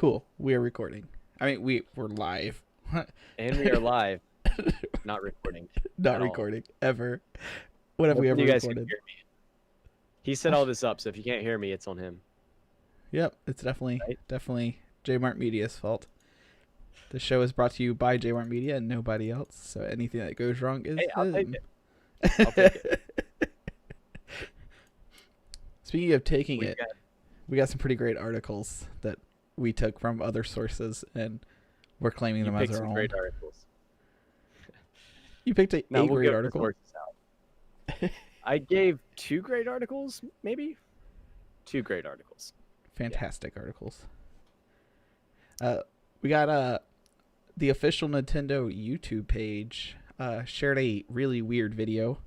Cool. We are recording. I mean, we're live. And we are live, not recording. Not at all. recording ever. When have we ever Hopefully you guys can recorded? hear me. He set all this up, so if you can't hear me, it's on him. Yep, it's definitely Right? J-Mart Media's fault. The show is brought to you by J-Mart Media and nobody else. So anything that goes wrong is Hey, I'll take him. it. I'll take it. Speaking of taking We it, got- we got some pretty great articles that we took from other sources, and we're claiming You them as picked our some own. great articles. You picked a Now we'll great get the article. sources out. I gave 2 great articles, maybe? 2 great articles. Fantastic articles. We got the official Nintendo YouTube page shared a really weird video.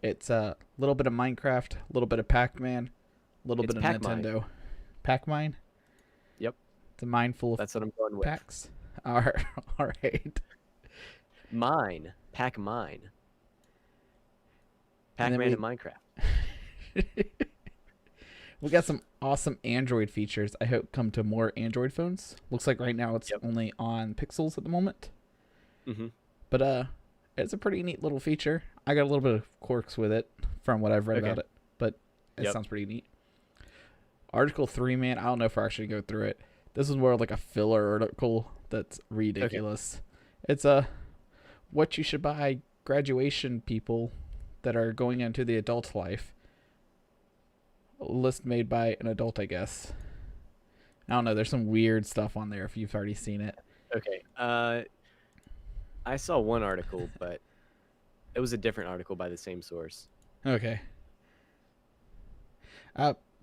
It's a little bit of Minecraft, a little bit of Pac-Man, a little It's bit of Pac-Man. Nintendo. Pac-Man? Yep. It's a mine full of That's what I'm going with. packs. All right. Mine. Pac-Mine. And then Pac-Man in Minecraft. We got some awesome Android features. I hope come to more Android phones. Looks like right now it's Yep. only on Pixels at the moment. Mm-hmm. But it's a pretty neat little feature. I got a little bit of quirks with it from what I've read Okay. about it, but it Yep. sounds pretty neat. Article 3, man, I don't know if I actually go through it. This is more like a filler article that's ridiculous. It's what you should buy graduation people that are going into the adult life. A list made by an adult, I guess. I don't know. There's some weird stuff on there if you've already seen it. Okay. I saw one article, but it was a different article by the same source. Okay.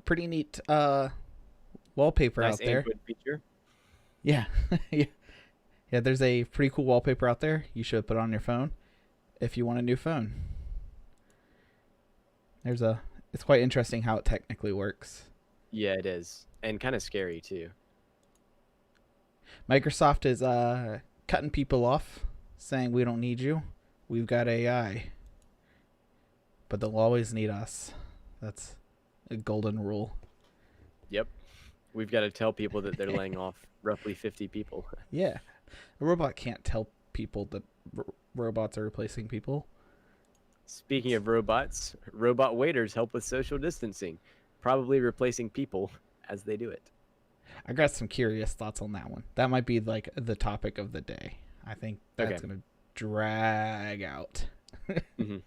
Pretty neat wallpaper Nice out there. Android feature. Yeah. Yeah, there's a pretty cool wallpaper out there. You should put it on your phone if you want a new phone. It's quite interesting how it technically works. Yeah, it is. And kind of scary, too. Microsoft is cutting people off, saying we don't need you. We've got AI. But they'll always need us. That's a golden rule. Yep. We've got to tell people that they're laying off roughly 50 people. Yeah. A robot can't tell people that robots are replacing people. Speaking of robots, robot waiters help with social distancing, probably replacing people as they do it. I got some curious thoughts on that one. That might be like the topic of the day. I think that's Okay. going to drag out. Mm-hmm.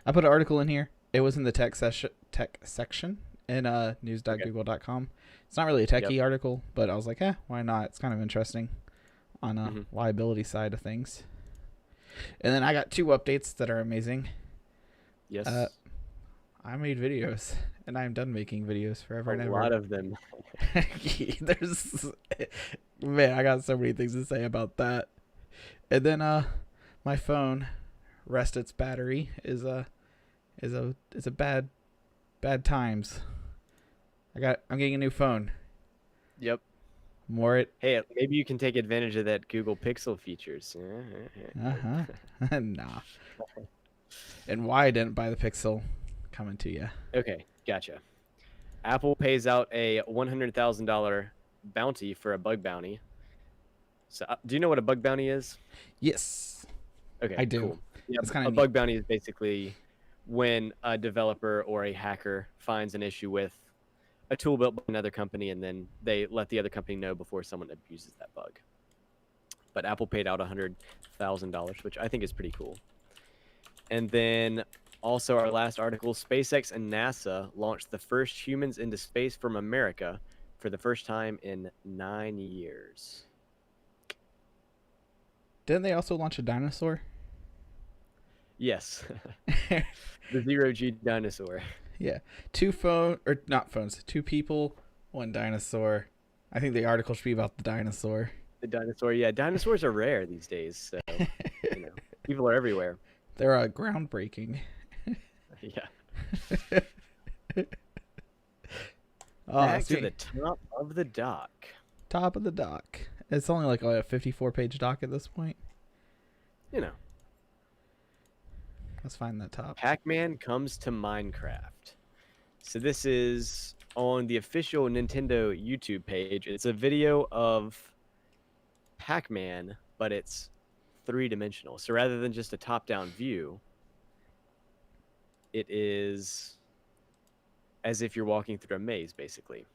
I put an article in here. It was in the tech section in news.google.com. It's not really a techie article, but I was like, why not? It's kind of interesting on a liability side of things. And then I got 2 updates that are amazing. Yes. I made videos, and I'm done making videos forever and a ever. lot of them. Man, I got so many things to say about that. And then my phone rest its battery is a bad times. I'm getting a new phone. Yep. Hey, maybe you can take advantage of that Google Pixel features. nah. And why I didn't buy the Pixel, coming to you. Okay, gotcha. Apple pays out a $100,000 bounty for a bug bounty. So, do you know what a bug bounty is? Yes, Okay, I do. Cool. Yeah, It's kinda a neat. bug bounty is basically when a developer or a hacker finds an issue with a tool built by another company, and then they let the other company know before someone abuses that bug. But Apple paid out $100,000, which I think is pretty cool. And then also our last article, SpaceX and NASA launched the first humans into space from America for the first time in 9 years. Didn't they also launch a dinosaur? Yes. The 0G dinosaur. Yeah. 2 people, 1 dinosaur. I think the article should be about the dinosaur. The dinosaur, yeah. Dinosaurs are rare these days, so people are everywhere. They're groundbreaking. Yeah. Back to the top of the dock. Top of the dock. It's only like a 54-page doc at this point. You know. Let's find that top. Pac-Man comes to Minecraft. So this is on the official Nintendo YouTube page. It's a video of Pac-Man, but it's three-dimensional. So rather than just a top-down view, it is as if you're walking through a maze, basically.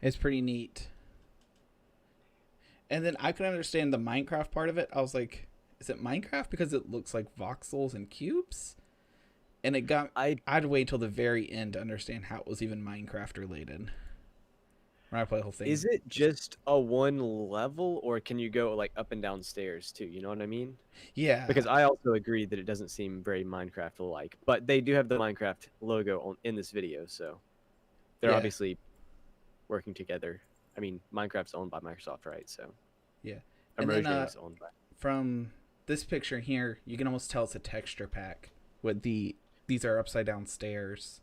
It's pretty neat. And then I could understand the Minecraft part of it. I was like, is it Minecraft because it looks like voxels and cubes? And it got I'd wait till the very end to understand how it was even Minecraft related. When I play the whole thing. Is it just a one level, or can you go like up and down stairs too? You know what I mean? Yeah. Because I also agree that it doesn't seem very Minecraft-like, but they do have the Minecraft logo in this video, so they're obviously working together. I mean, Minecraft's owned by Microsoft, right? So yeah. Immersion is owned by. From this picture here, you can almost tell it's a texture pack with these are upside down stairs,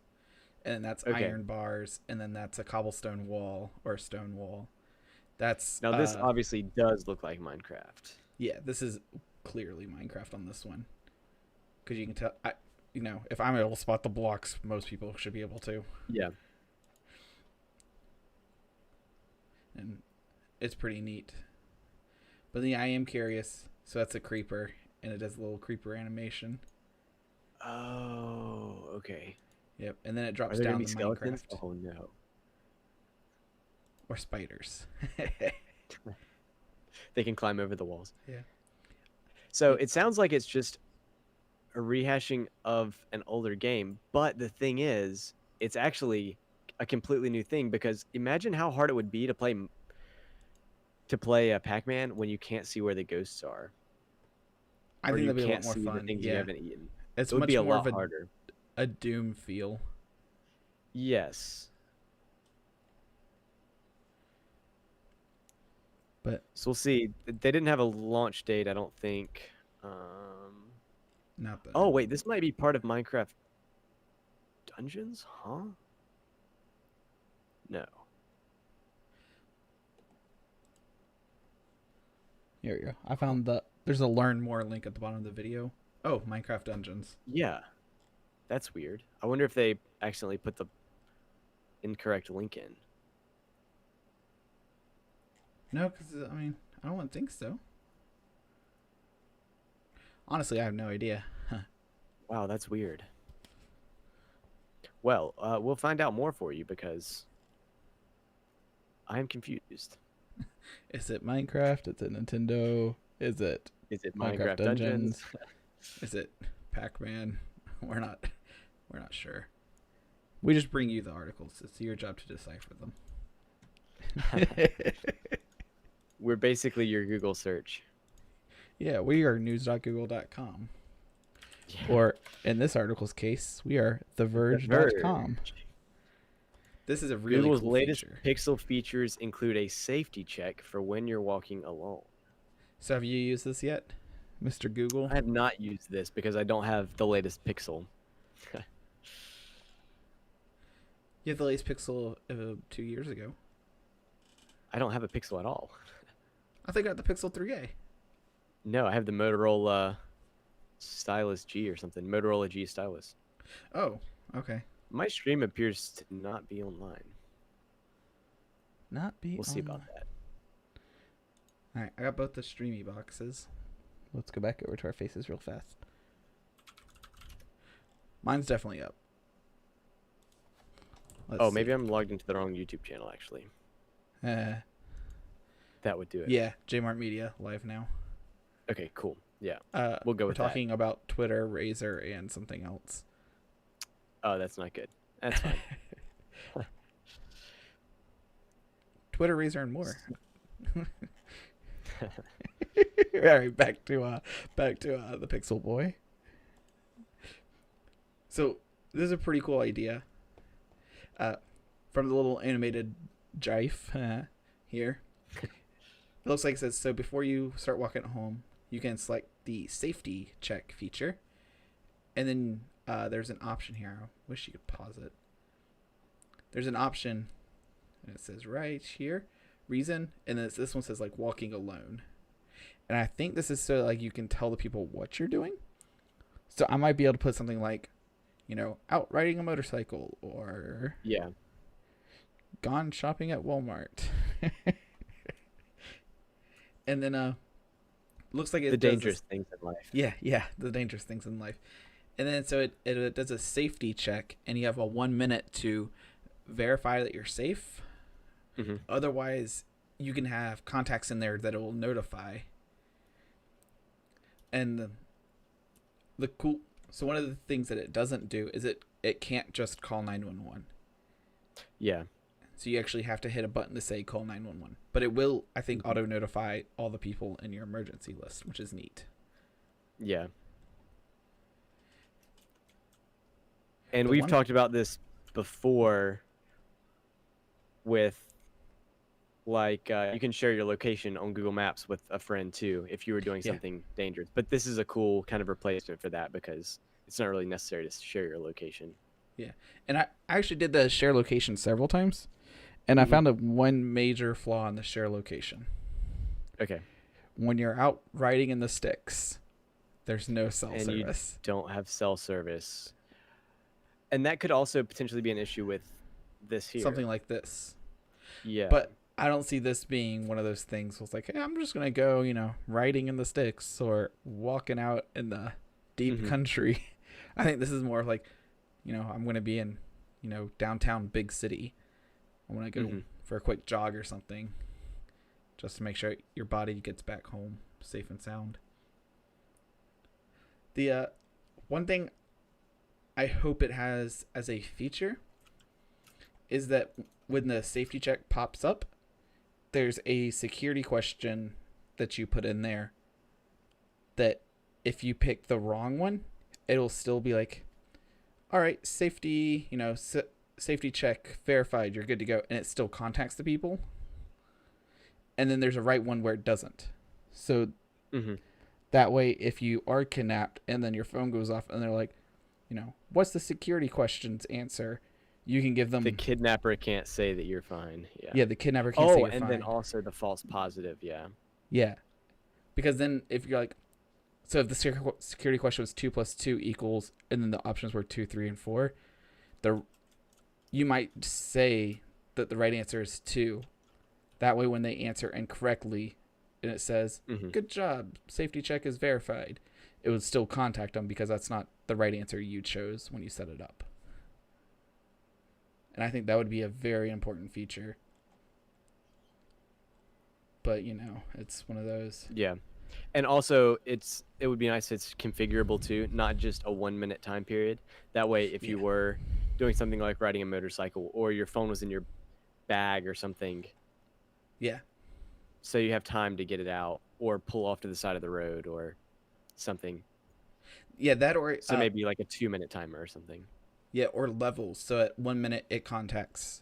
and then that's iron bars, and then that's a cobblestone wall or stone wall. That's now this obviously does look like Minecraft. Yeah, this is clearly Minecraft on this one, because you can tell. If I'm able to spot the blocks, most people should be able to. Yeah. And it's pretty neat. But then I am curious. So that's a creeper, and it does a little creeper animation. Oh, okay. Yep, and then it drops Are there down gonna be to skeletons? Minecraft. Oh no. Or spiders. They can climb over the walls. Yeah. So it sounds like it's just a rehashing of an older game, but the thing is, it's actually a completely new thing, because imagine how hard it would be to play a Pac-Man when you can't see where the ghosts are. I think that'd be a lot more see fun. The things you haven't eaten. It's it would much be a more lot of harder. A Doom feel. Yes. But so we'll see. They didn't have a launch date, I don't think. Not that. Oh wait, this might be part of Minecraft Dungeons, huh? No. Here we go. I found there's a learn more link at the bottom of the video. Oh, Minecraft Dungeons. Yeah. That's weird. I wonder if they accidentally put the incorrect link in. No, because, I don't think so. Honestly, I have no idea. Wow, that's weird. Well, we'll find out more for you, because I am confused. Is it Minecraft? Is it Nintendo? Is it Minecraft Dungeons? Is it Pac-Man? We're not sure. We just bring you the articles. It's your job to decipher them. We're basically your Google search. Yeah, we are news.google.com. Yeah. Or in this article's case, we are theverge.com. This is a really Google's cool latest feature. Pixel features include a safety check for when you're walking alone. So have you used this yet, Mr. Google? I have not used this because I don't have the latest Pixel. You have the latest Pixel 2 years ago. I don't have a Pixel at all. I think I got the Pixel 3a. No, I have the Motorola Stylus G or something. Motorola G Stylus. Oh, okay. My stream appears to not be online. We'll see about that. All right, I got both the streamy boxes. Let's go back over to our faces real fast. Mine's definitely up. Maybe I'm logged into the wrong YouTube channel, actually. That would do it. Yeah, Jmart Media live now. Okay, cool. Yeah, we'll go with that. We're talking about Twitter, Razer, and something else. Oh, that's not good. That's fine. Twitter, Razer, and more. All right, back to the Pixel Boy. So this is a pretty cool idea. From the little animated GIF here, it looks like it says, so before you start walking home, you can select the safety check feature, and then there's an option here. I wish you could pause it. There's an option, and it says right here, reason, and then this one says like walking alone. And I think this is so like you can tell the people what you're doing. So I might be able to put something like, out riding a motorcycle or Yeah. gone shopping at Walmart. And then looks like The it does dangerous this. things in life. Yeah, the dangerous things in life. And then so it does a safety check, and you have a 1 minute to verify that you're safe. Hmm. Otherwise, you can have contacts in there that it will notify. And the cool. So one of the things that it doesn't do is it can't just call 911. Yeah. So you actually have to hit a button to say call 911. But it will, I think, Mhm. auto notify all the people in your emergency list, which is neat. Yeah. And The we've one, talked about this before with like you can share your location on Google Maps with a friend too if you were doing yeah, something dangerous. But this is a cool kind of replacement for that because it's not really necessary to share your location. yeah. And I actually did the share location several times, and I Hmm. found one major flaw in the share location. Okay. When you're out riding in the sticks, there's no cell And you service. don't have cell service. And that could also potentially be an issue with this here. Something like this. Yeah. But I don't see this being one of those things where it's like, hey, I'm just going to go, riding in the sticks or walking out in the deep Mhm. country. I think this is more of like, I'm going to be in, downtown big city. I want to go Mhm. for a quick jog or something just to make sure your body gets back home safe and sound. The one thing I hope it has as a feature is that when the safety check pops up, there's a security question that you put in there that if you pick the wrong one, it'll still be like, all right, safety, safety check verified, you're good to go. And it still contacts the people. And then there's a right one where it doesn't. So Mhm. that way, if you are kidnapped and then your phone goes off and they're like, what's the security questions answer? You can give them. The kidnapper can't say that you're fine. Yeah. Yeah, the kidnapper can't say Oh, you're and then fine. also the false positive. Yeah. Yeah. Because then if you're like, so if the security question was 2 plus 2 equals, and then the options were 2, 3, and 4, you might say that the right answer is 2. That way, when they answer incorrectly, and it says, Mhm. "Good job, safety check is verified," it would still contact them because that's not the right answer you chose when you set it up. And I think that would be a very important feature. But it's one of those. Yeah. And also, it would be nice if it's configurable too, not just a 1 minute time period. That way, if you Yeah. were doing something like riding a motorcycle or your phone was in your bag or something, Yeah. so you have time to get it out or pull off to the side of the road or something. Yeah, that or So maybe like a 2 minute timer or something. yeah, or levels. So at 1 minute it contacts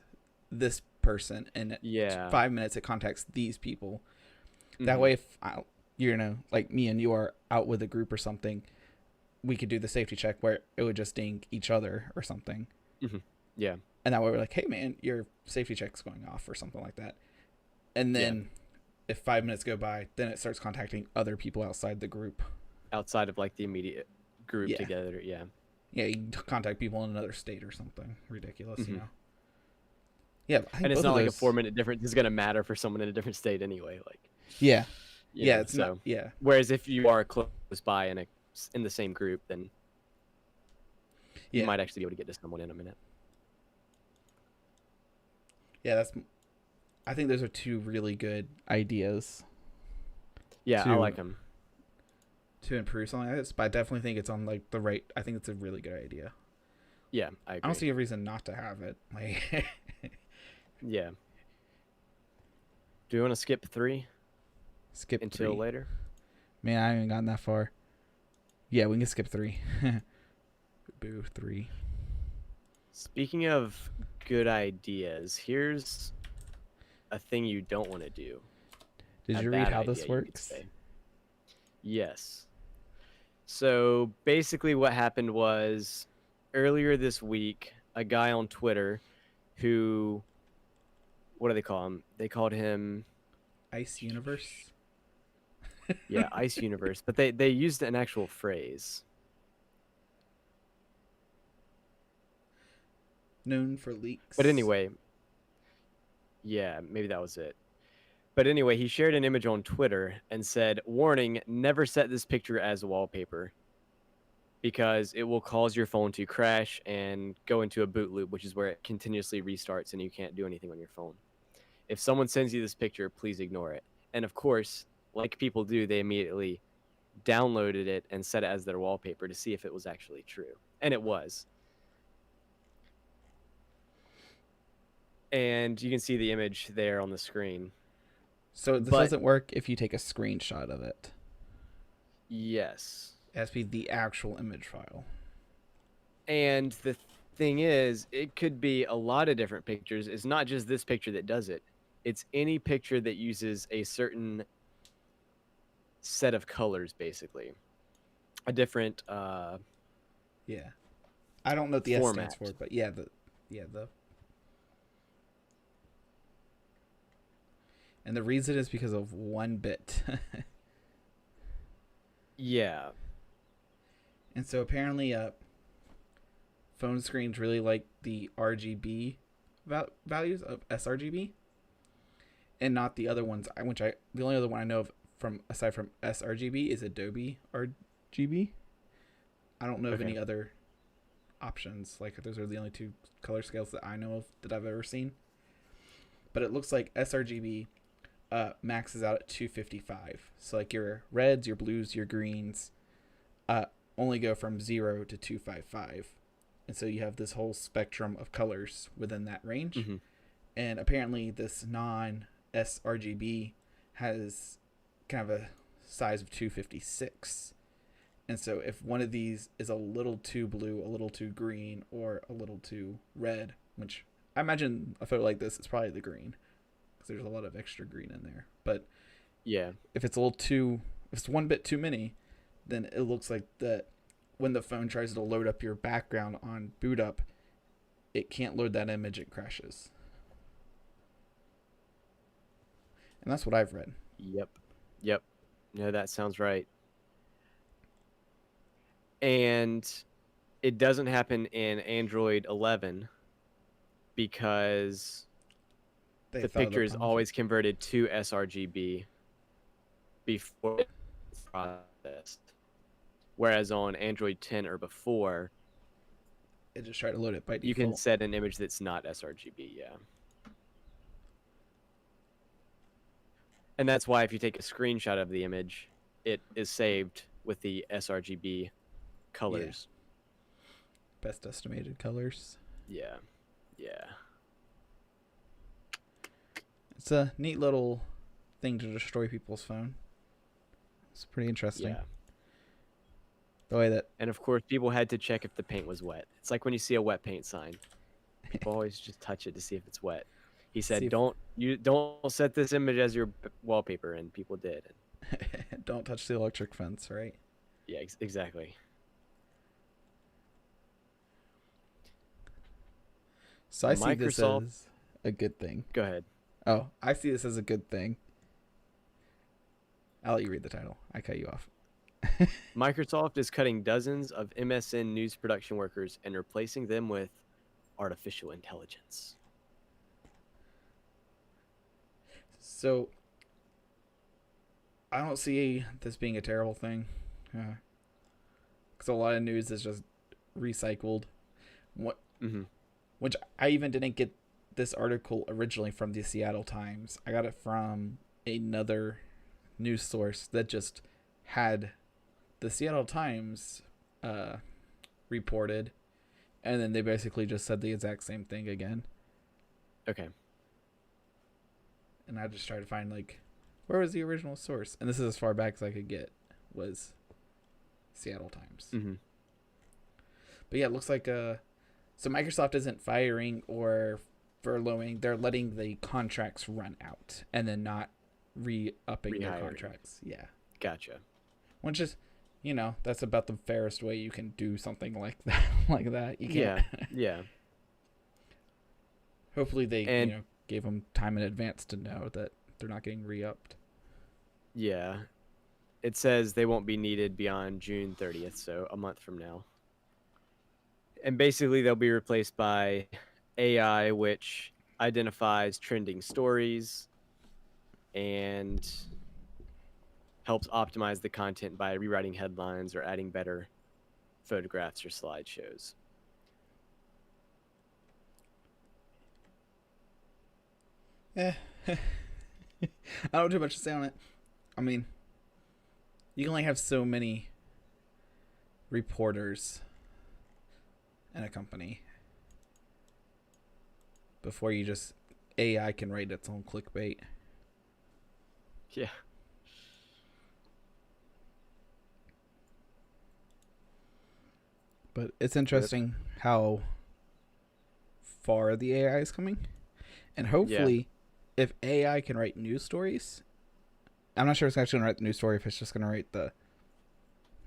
this person, and at Yeah. 5 minutes it contacts these people. That Mhm. way, if like me and you are out with a group or something, we could do the safety check where it would just ding each other or something. Mhm. Yeah. And that way we're like, hey man, your safety check's going off or something like that. And Yeah. then if 5 minutes go by, then it starts contacting other people outside the group. Outside of like the immediate group Yeah. together. Yeah. Yeah, you can contact people in another state or something ridiculous, Mhm. Yeah, I think And it's both not of like a those. 4 minute difference is going to matter for someone in a different state anyway. Like, Yeah, yeah, it's so. not. Yeah, Whereas if you are close by in the same group, then you yeah, might actually be able to get to someone in a minute. yeah. I think those are two really good ideas Yeah, I to like them. to improve something like this. But I definitely think it's on like the right. I think it's a really good idea. Yeah, I I agree. don't see a reason not to have it. Like, Yeah. Do you want to skip 3 skip until 3. later? Man, I haven't gotten that far. Yeah, we can skip 3. Boo 3. Speaking of good ideas, here's a thing you don't want to do. Did A you read bad how idea, this you could works? say. Yes. So basically, what happened was earlier this week, a guy on Twitter who, what do they call him? They called him, Ice Universe. yeah, Ice Universe, but they used an actual phrase. known for leaks. But anyway, yeah, maybe that was it. But anyway, he shared an image on Twitter and said, "Warning, never set this picture as wallpaper because it will cause your phone to crash and go into a boot loop, which is where it continuously restarts and you can't do anything on your phone. If someone sends you this picture, please ignore it." And of course, like people do, they immediately downloaded it and set it as their wallpaper to see if it was actually true. And it was. And you can see the image there on the screen. So this doesn't work if you take a screenshot of it. Yes. It has to be the actual image file. And the thing is, it could be a lot of different pictures. It's not just this picture that does it. It's any picture that uses a certain set of colors, basically. A different yeah. I don't know what the format. S stands for, but yeah, and the reason is because of 1 bit. Yeah. And so apparently phone screens really like the RGB values of sRGB and not the other ones, the only other one I know of from aside from sRGB is Adobe RGB. I don't know of any other options. Like those are the only 2 color scales that I know of that I've ever seen. But it looks like sRGB maxes out at 255. So like your reds, your blues, your greens only go from 0 to 255. And so you have this whole spectrum of colors within that range. Mm-hmm. And apparently this non-sRGB has kind of a size of 256. And so if one of these is a little too blue, a little too green, or a little too red, which I imagine a photo like this is probably the green, because there's a lot of extra green in there. But yeah, if it's 1 bit too many, then it looks like that when the phone tries to load up your background on boot up, it can't load that image, it crashes. And that's what I've read. Yep. No, that sounds right. And it doesn't happen in Android 11 because the picture is always converted to sRGB before it's processed. Whereas on Android 10 or before, it just tried to load it by default. You can set an image that's not sRGB, yeah. And that's why if you take a screenshot of the image, it is saved with the sRGB colors. Yeah. Best estimated colors. Yeah. It's a neat little thing to destroy people's phone. It's pretty interesting. Yeah. The way that... And of course, people had to check if the paint was wet. It's like when you see a wet paint sign. People always just touch it to see if it's wet. He said, don't set this image as your wallpaper, and people did. Don't touch the electric fence, right? Yeah, exactly. So I see this as a good thing. Go ahead. Oh, I see this as a good thing. I'll let you read the title. I cut you off. Microsoft is cutting dozens of MSN news production workers and replacing them with artificial intelligence. So, I don't see this being a terrible thing. Because a lot of news is just recycled. Which I even didn't get this article originally from the Seattle Times. I got it from another news source that just had the Seattle Times reported, and then they basically just said the exact same thing again. Okay. And I just tried to find, like, where was the original source? And this is as far back as I could get, was Seattle Times. Mm-hmm. But yeah, it looks like so Microsoft isn't firing or furloughing. They're letting the contracts run out and then not re-upping their contracts. Yeah. Gotcha. Which is, that's about the fairest way you can do something like that. You can't. Yeah. Hopefully they, gave them time in advance to know that they're not getting re-upped. Yeah. It says they won't be needed beyond June 30th, so a month from now. And basically they'll be replaced by AI which identifies trending stories and helps optimize the content by rewriting headlines or adding better photographs or slideshows. I don't have too much to say on it. I mean, you can only have so many reporters in a company before you just AI can write its own clickbait. Yeah. But it's interesting how far the AI is coming. And hopefully, if AI can write news stories, I'm not sure if it's actually going to write the news story, if it's just going to write the,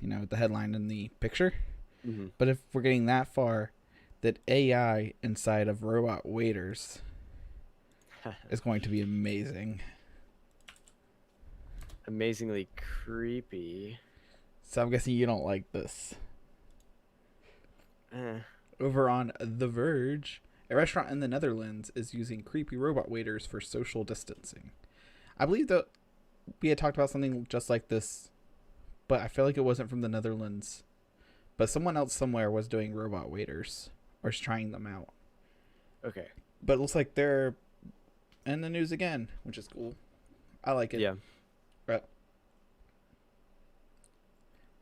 the headline and the picture. Mm-hmm. But if we're getting that far, that AI inside of robot waiters is going to be amazing. Amazingly creepy. So I'm guessing you don't like this. Eh. Over on The Verge, a restaurant in the Netherlands is using creepy robot waiters for social distancing. I believe that we had talked about something just like this, but I feel like it wasn't from the Netherlands. But someone else somewhere was doing robot waiters, or is trying them out. Okay. But it looks like they're in the news again, which is cool. I like it. Yeah. But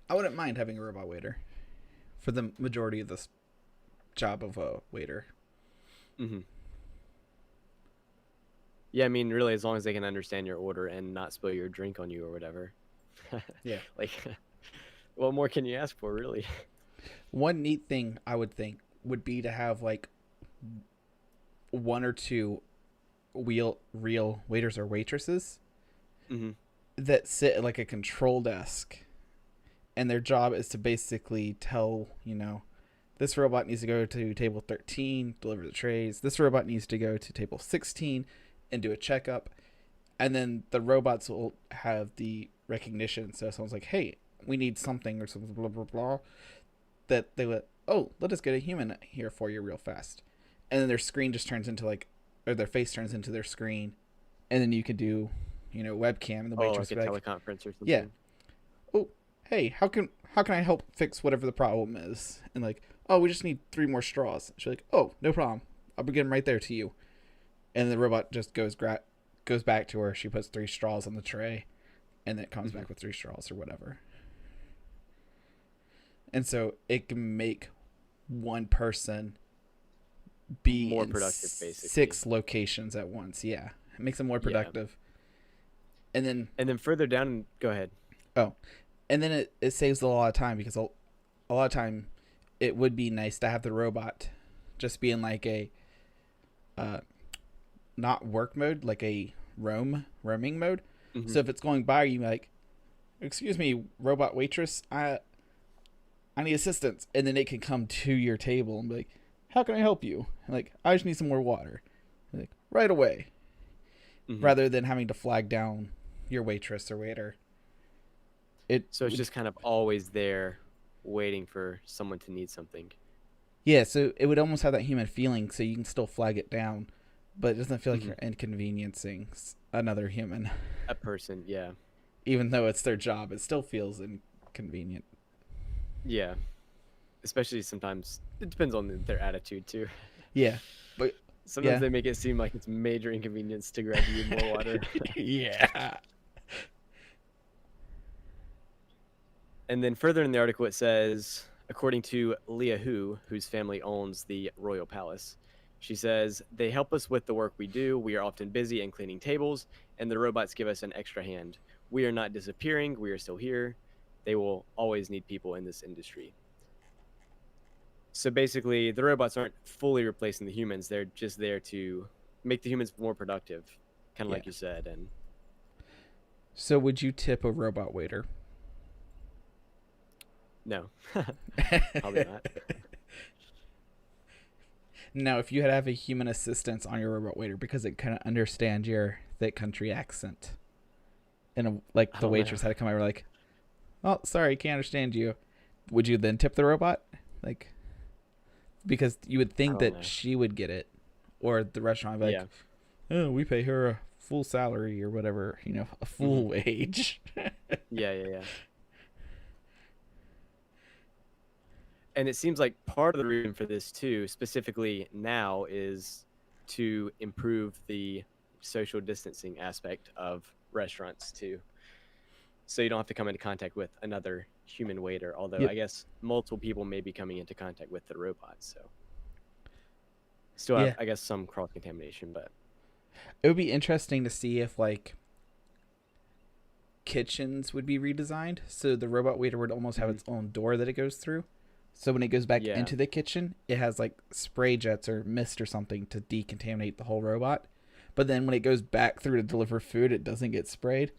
I wouldn't mind having a robot waiter for the majority of this job of a waiter. Mm-hmm. Yeah, I mean, really, as long as they can understand your order and not spill your drink on you or whatever. Yeah. Like, what more can you ask for, really? One neat thing I would think would be to have like one or two real waiters or waitresses Mm-hmm. that sit at like a control desk, and their job is to basically tell, this robot needs to go to table 13, deliver the trays. This robot needs to go to table 16 and do a checkup. And then the robots will have the recognition. So someone's like, hey, we need something or something, blah, blah, blah. That they would, let us get a human here for you real fast. And then their screen just turns into or their face turns into their screen. And then you could do, webcam. And the waitress like a like, teleconference or something. yeah. Oh, hey, how can I help fix whatever the problem is? And like, we just need 3 more straws. She's like, no problem. I'll bring them right there to you. And the robot just goes back to her. She puts 3 straws on the tray, and then it comes back with 3 straws or whatever. And so it can make one person be more in productive, basically. 6 locations at once. Yeah, it makes them more productive. Yeah. And then further down, go ahead. Oh, and then it saves a lot of time, because a lot of time it would be nice to have the robot just be in like a not work mode, like a roaming mode. Mm-hmm. So if it's going by, you like, excuse me, robot waitress, I need assistance, and then it can come to your table and be like, how can I help you? And like, I just need some more water. And like, right away. Mm-hmm. Rather than having to flag down your waitress or waiter. So it's just kind of always there waiting for someone to need something. Yeah, so it would almost have that human feeling, so you can still flag it down, but it doesn't feel like you're inconveniencing another human. A person, yeah. Even though it's their job, it still feels inconvenient. Yeah. Especially sometimes, it depends on their attitude too. Yeah, but sometimes they make it seem like it's major inconvenience to grab you more water. Yeah. And then further in the article it says, according to Leah Hu, whose family owns the Royal Palace, she says, they help us with the work we do. We are often busy and cleaning tables, and the robots give us an extra hand. We are not disappearing. We are still here. They will always need people in this industry. So basically, the robots aren't fully replacing the humans. They're just there to make the humans more productive, kind of like you said. And so would you tip a robot waiter? No, probably not. Now, if you had to have a human assistance on your robot waiter because it couldn't understand your thick country accent, and the waitress had to come over like, oh, sorry, can't understand you, would you then tip the robot? Like, because you would think that she would get it, or the restaurant like, Yeah. oh, we pay her a full salary or whatever, a full wage. Yeah. And it seems like part of the reason for this too, specifically now, is to improve the social distancing aspect of restaurants too. So you don't have to come into contact with another human waiter, although Yep. I guess multiple people may be coming into contact with the robots. So still have, Yeah. I guess, some cross contamination, but It would be interesting to see if like kitchens would be redesigned so the robot waiter would almost have its own door that it goes through. So when it goes back into the kitchen, it has like spray jets or mist or something to decontaminate the whole robot. But then when it goes back through to deliver food, it doesn't get sprayed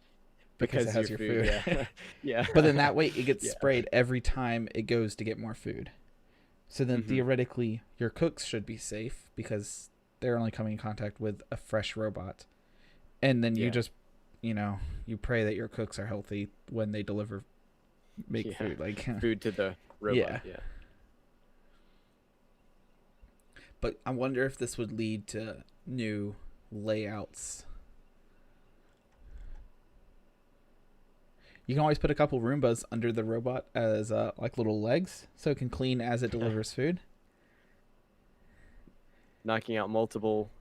because it has your food. Yeah. Yeah. But then that way it gets sprayed every time it goes to get more food. So then theoretically your cooks should be safe because they're only coming in contact with a fresh robot. And then you just, you pray that your cooks are healthy when they make food. Like food to the robot. Yeah. But I wonder if this would lead to new layouts. You can always put a couple Roombas under the robot as like little legs so it can clean as it delivers food. Knocking out multiple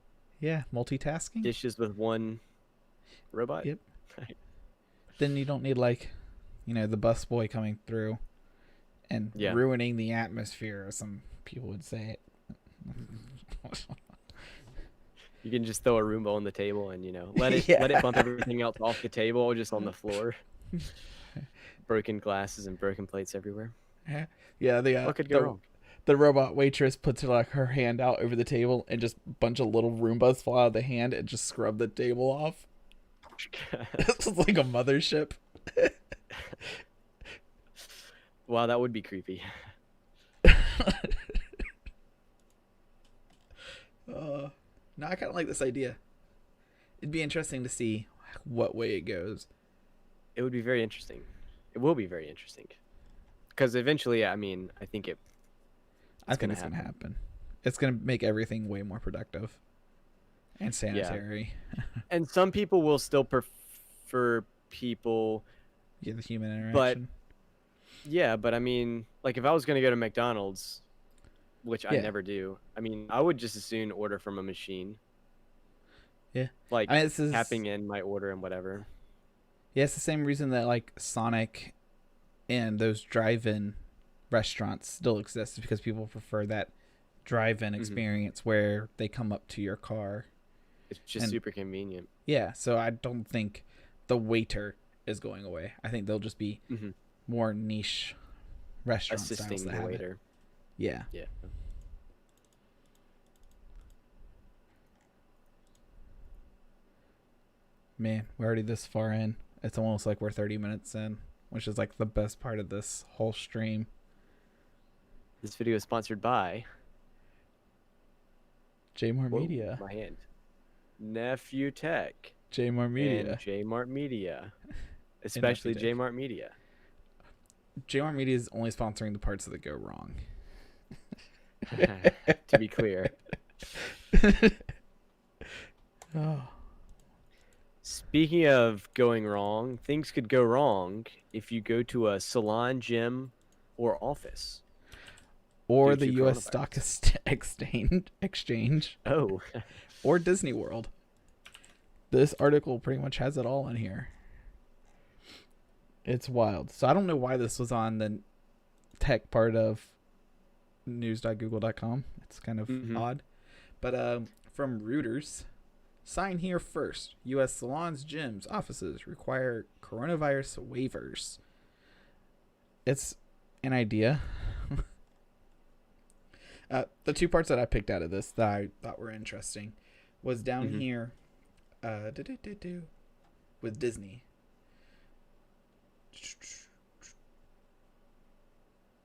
multitasking dishes with one robot. Yep. Then you don't need like, the busboy coming through and ruining the atmosphere, as some people would say. You can just throw a Roomba on the table and let it bump everything else off the table just on the floor. Broken glasses and broken plates everywhere. What could go wrong? The robot waitress puts her hand out over the table and just a bunch of little Roombas fall out of the hand and just scrub the table off. It's like a mothership. Wow, that would be creepy. No, I kind of like this idea. It'd be interesting to see what way it goes. It would be very interesting. It will be very interesting. Because eventually, I think it's going to happen. It's going to make everything way more productive and sanitary. Yeah. And some people will still prefer people. Yeah, the human interaction. But like if I was going to go to McDonald's, which I never do, I would just as soon order from a machine. Yeah. Like tapping in my order and whatever. Yeah, it's the same reason that like Sonic and those drive-in restaurants still exist, because people prefer that drive-in experience where they come up to your car. It's just super convenient. Yeah, so I don't think the waiter is going away. I think they'll just be more niche restaurant assisting styles the waiter. Yeah. Man, we're already this far in. It's almost like we're 30 minutes in, which is like the best part of this whole stream. This video is sponsored by Jmart Media. My hand. NephewTech. Jmart Media. And Jmart Media. Especially Jmart Media. Jmart Media is only sponsoring the parts that go wrong. To be clear. Oh. Speaking of going wrong, things could go wrong if you go to a salon, gym, or office. Or the U.S. Stock Exchange. Oh. Or Disney World. This article pretty much has it all in here. It's wild. So I don't know why this was on the tech part of news.google.com. It's kind of odd. But from Reuters, sign here first. U.S. salons, gyms, offices require coronavirus waivers. It's an idea. The two parts that I picked out of this that I thought were interesting was down here with Disney.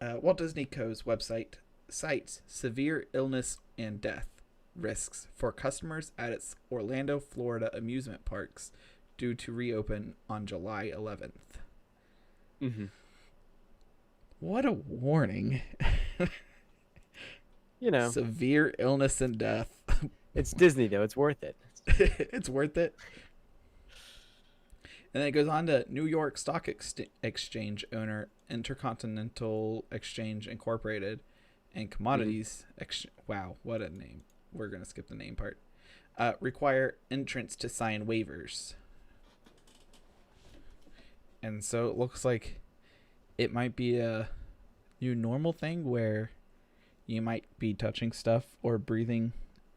Walt Disney Co.'s website cites severe illness and death risks for customers at its Orlando, Florida amusement parks due to reopen on July 11th. What a warning. You know. Severe illness and death. It's Disney though. It's worth it. It's worth it. And then it goes on to New York Stock Exchange owner, Intercontinental Exchange Incorporated, and Commodities. Wow, what a name. We're going to skip the name part. Require entrants to sign waivers. And so it looks like it might be a new normal thing where you might be touching stuff or breathing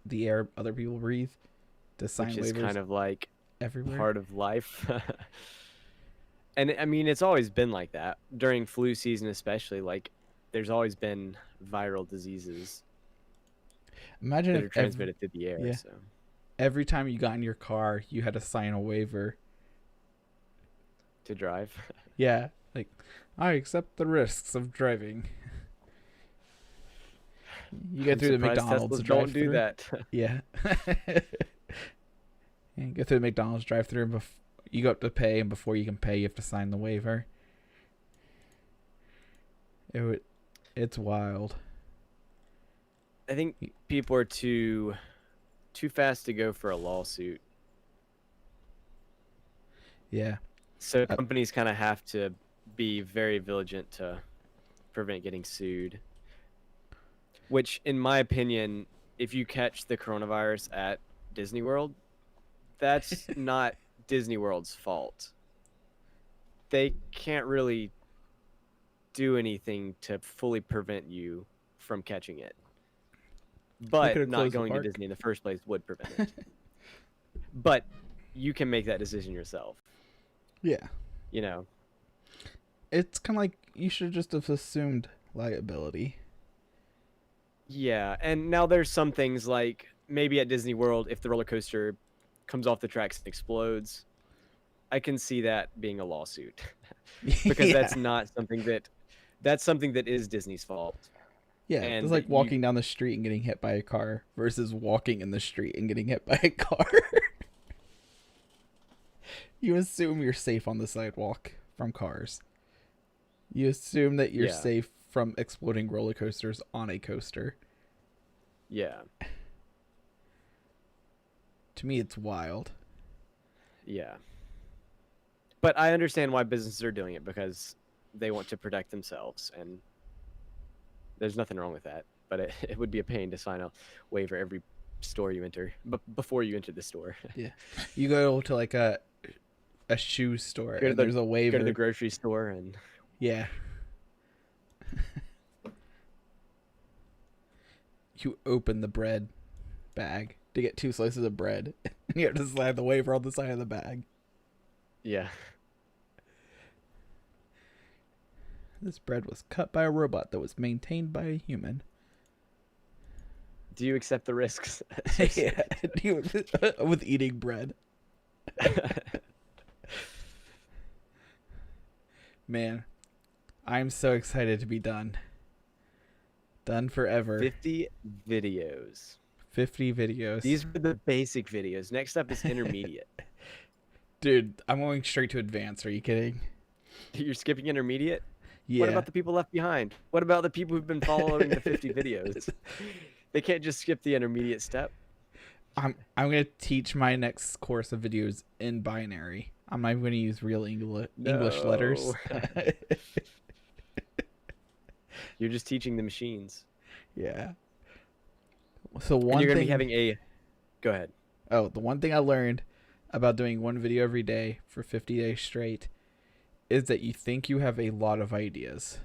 the air other people breathe to sign waivers. Which is kind of like everywhere. Part of life. And I mean, it's always been like that during flu season, especially. Like, there's always been viral diseases. Imagine that if are transmitted through the air. Yeah. So every time you got in your car, you had to sign a waiver to drive. Yeah, like, I accept the risks of driving. You get through the McDonald's Don't do that. Yeah. You go through the McDonald's drive-thru, and you go up to pay, and before you can pay, you have to sign the waiver. It's wild. I think people are too fast to go for a lawsuit. Yeah. So companies kind of have to be very vigilant to prevent getting sued. Which, in my opinion, if you catch the coronavirus at Disney World, that's not Disney World's fault. They can't really do anything to fully prevent you from catching it. But not going to Disney in the first place would prevent it. But you can make that decision yourself. Yeah. You know. It's kind of like you should just have assumed liability. Yeah, and now there's some things like maybe at Disney World, if the roller coaster comes off the tracks and explodes, I can see that being a lawsuit. Because that's something that is Disney's fault. Yeah, and it's like walking down the street and getting hit by a car versus walking in the street and getting hit by a car. You assume you're safe on the sidewalk from cars. You assume that you're safe from exploding roller coasters on a coaster. Yeah. To me, it's wild. Yeah. But I understand why businesses are doing it, because they want to protect themselves, and there's nothing wrong with that. But it would be a pain to sign a waiver every store you enter, before you enter the store. Yeah. You go to like a shoe store and there's a waiver. Go to the grocery store and... Yeah. You open the bread bag to get 2 slices of bread, and you have to slide the waiver on the side of the bag. Yeah. This bread was cut by a robot that was maintained by a human. Do you accept the risks? Yeah, with eating bread. Man, I'm so excited to be done. Done forever. 50 videos. 50 videos. These were the basic videos. Next up is intermediate. Dude, I'm going straight to advanced. Are you kidding? You're skipping intermediate? Yeah. What about the people left behind? What about the people who've been following the 50 videos? They can't just skip the intermediate step. I'm going to teach my next course of videos in binary. I'm not even going to use real English letters. You're just teaching the machines. Yeah. So one and you're thing... going to be having a... Go ahead. Oh, the one thing I learned about doing one video every day for 50 days straight is that you think you have a lot of ideas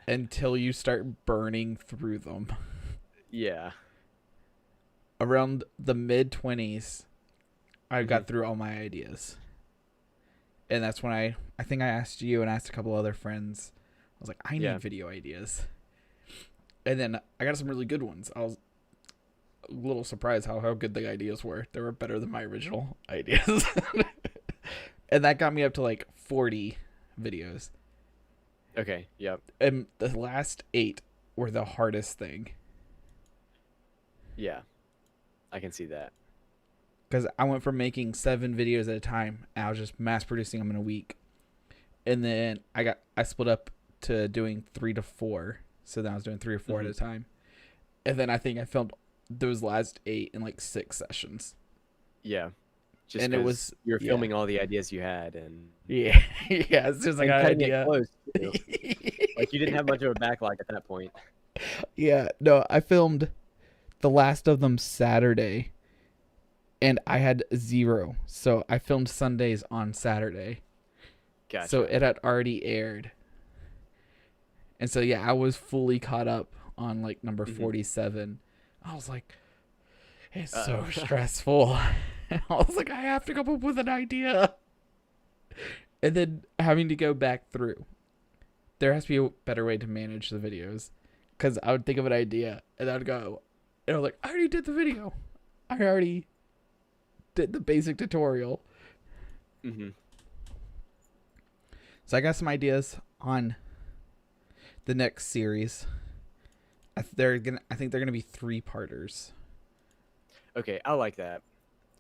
until you start burning through them. Yeah. Around the mid-20s, I got through all my ideas. And that's when I think I asked you and asked a couple other friends. I was like, I need video ideas. And then I got some really good ones. I was a little surprised how good the ideas were. They were better than my original ideas. And that got me up to like 40 videos. Okay, yep. And the last 8 were the hardest thing. Yeah, I can see that. Because I went from making 7 videos at a time, and I was just mass producing them in a week. And then I split up to doing 3 to 4. So then I was doing 3 or 4 at a time. And then I think I filmed those last 8 in like 6 sessions. Yeah. Just And it because was you're filming all the ideas you had and yeah. Yeah, it's just like and an cutting it idea. close too. Like you didn't have much of a backlog at that point. Yeah, no, I filmed the last of them Saturday and I had 0. So I filmed Sundays on Saturday. Gotcha. So it had already aired. And so yeah, I was fully caught up on like number 47. I was like, it's so stressful. I was like, I have to come up with an idea. And then having to go back through. There has to be a better way to manage the videos. Because I would think of an idea and I would go, and I was like, I already did the video. I already did the basic tutorial. So I got some ideas on the next series. I think they're gonna be 3-parters. Okay, I like that.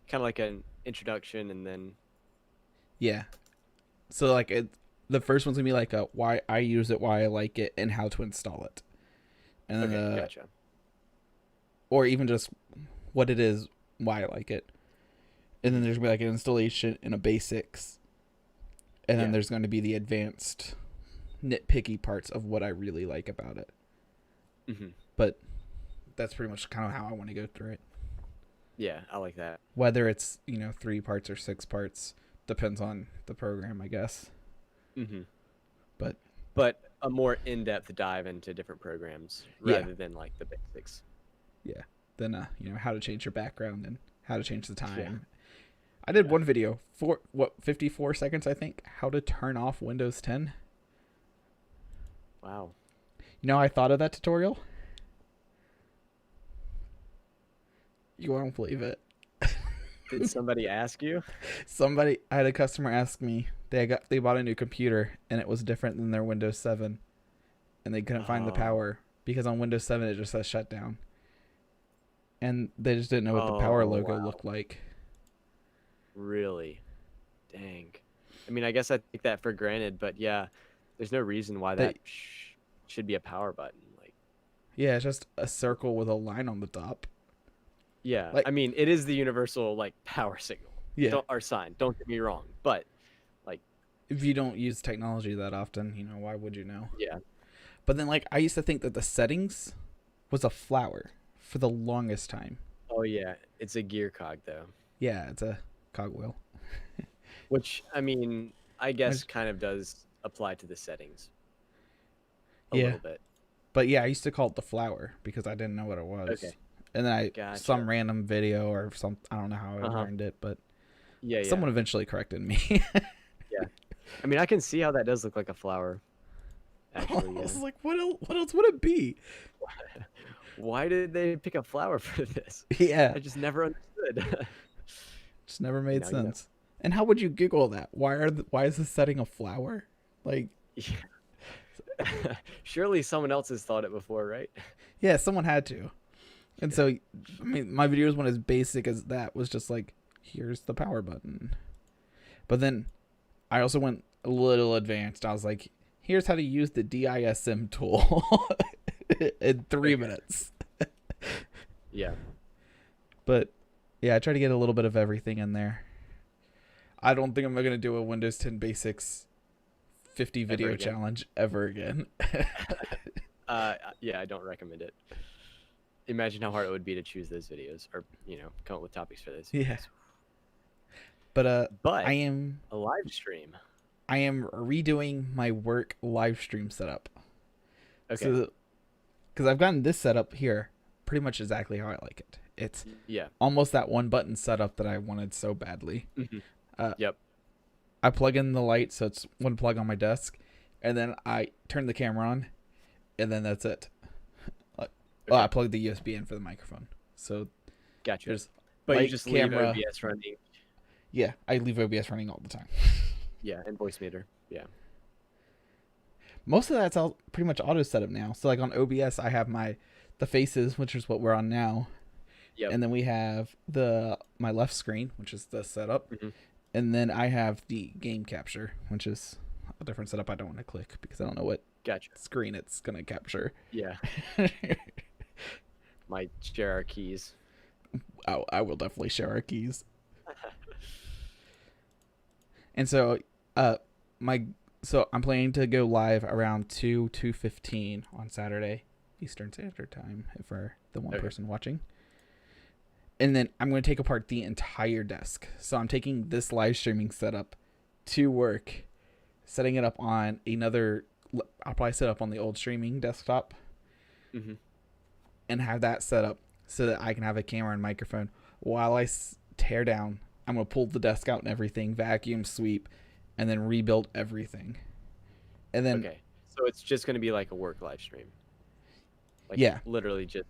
Kind of like an introduction and then. Yeah. So like the first one's gonna be like why I use it, why I like it, and how to install it. And then Gotcha. Or even just what it is, why I like it. And then there's gonna be like an installation and a basics. And then there's going to be the advanced nitpicky parts of what I really like about it. But that's pretty much kind of how I want to go through it. Yeah, I like that. Whether it's, 3 parts or 6 parts depends on the program, I guess. But a more in-depth dive into different programs rather than like the basics. Yeah. Then how to change your background and how to change the time. Yeah. I did one video for 54 seconds, I think, how to turn off Windows 10. Wow. I thought of that tutorial. You won't believe it. Did somebody ask you? I had a customer ask me. They bought a new computer and it was different than their Windows 7, and they couldn't find the power because on Windows 7 it just says shutdown, and they just didn't know what the power logo looked like. Really? Dang. I mean, I guess I take that for granted, but yeah, there's no reason why that should be a power button. Like, yeah, it's just a circle with a line on the top. Yeah, I mean, it is the universal like power signal. Yeah. Or sign. Don't get me wrong, but like, if you don't use technology that often, why would you know? Yeah. But then, like, I used to think that the settings was a flower for the longest time. Oh yeah, it's a gear cog though. Yeah, it's a cogwheel. Which, I mean, I guess kind of does apply to the settings a little bit. But yeah, I used to call it the flower because I didn't know what it was. Okay. And then some random video or some, I don't know how I learned it, but someone eventually corrected me. Yeah. I mean, I can see how that does look like a flower. Actually, I was like, what else would it be? Why did they pick a flower for this? Yeah. I just never understood. Just never made sense. And how would you Google that? Why is this setting a flower? Like, surely someone else has thought it before, right? Yeah, someone had to. And so, I mean, my videos went as basic as that, was just like, here's the power button. But then I also went a little advanced. I was like, here's how to use the DISM tool in 3 minutes. Yeah. But yeah, I try to get a little bit of everything in there. I don't think I'm going to do a Windows 10 Basics 50 video challenge ever again. Yeah, I don't recommend it. Imagine how hard it would be to choose those videos or, come up with topics for those videos. Yeah. But I am a live stream. I am redoing my work live stream setup. Okay. So, because I've gotten this setup here pretty much exactly how I like it. It's almost that one button setup that I wanted so badly. Yep. I plug in the light, so it's one plug on my desk, and then I turn the camera on, and then that's it. Oh, I plugged the USB in for the microphone. So gotcha. But you just leave OBS running. Yeah, I leave OBS running all the time. Yeah, and voice meter. Yeah. Most of that's all pretty much auto setup now. So like on OBS, I have the faces, which is what we're on now. Yep. And then we have my left screen, which is the setup. And then I have the game capture, which is a different setup I don't want to click because I don't know what screen it's going to capture. Yeah. might share our keys. I will definitely share our keys. And so, my so I'm planning to go live around 2:15 on Saturday Eastern Standard Time for the one person watching. And then I'm going to take apart the entire desk. So I'm taking this live streaming setup to work, setting it up on another. I'll probably set up on the old streaming desktop, and have that set up so that I can have a camera and microphone while I tear down. I'm going to pull the desk out and everything, vacuum, sweep, and then rebuild everything. And then so it's just going to be like a work live stream. Like literally just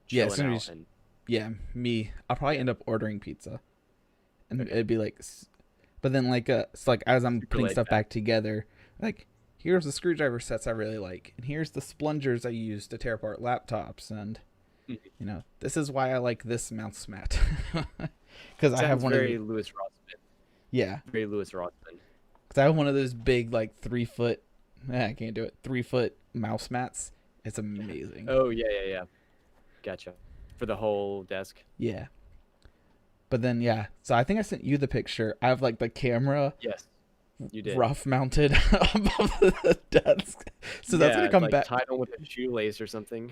chilling out me. I'll probably end up ordering pizza, and it'd be like, but then like it's like as I'm putting stuff back together, like here's the screwdriver sets I really like, and here's the splungers I use to tear apart laptops, and this is why I like this mouse mat, because I have one very Lewis Rossman. Yeah, very Lewis Rossman. Because I have one of those big like 3 foot. I can't do it. 3 foot mouse mats. It's amazing. Oh yeah. Gotcha. For the whole desk. Yeah. But then so I think I sent you the picture. I have like the camera. Yes. You did. Rough mounted above the desk. So that's gonna come back. Tied on with a shoelace or something.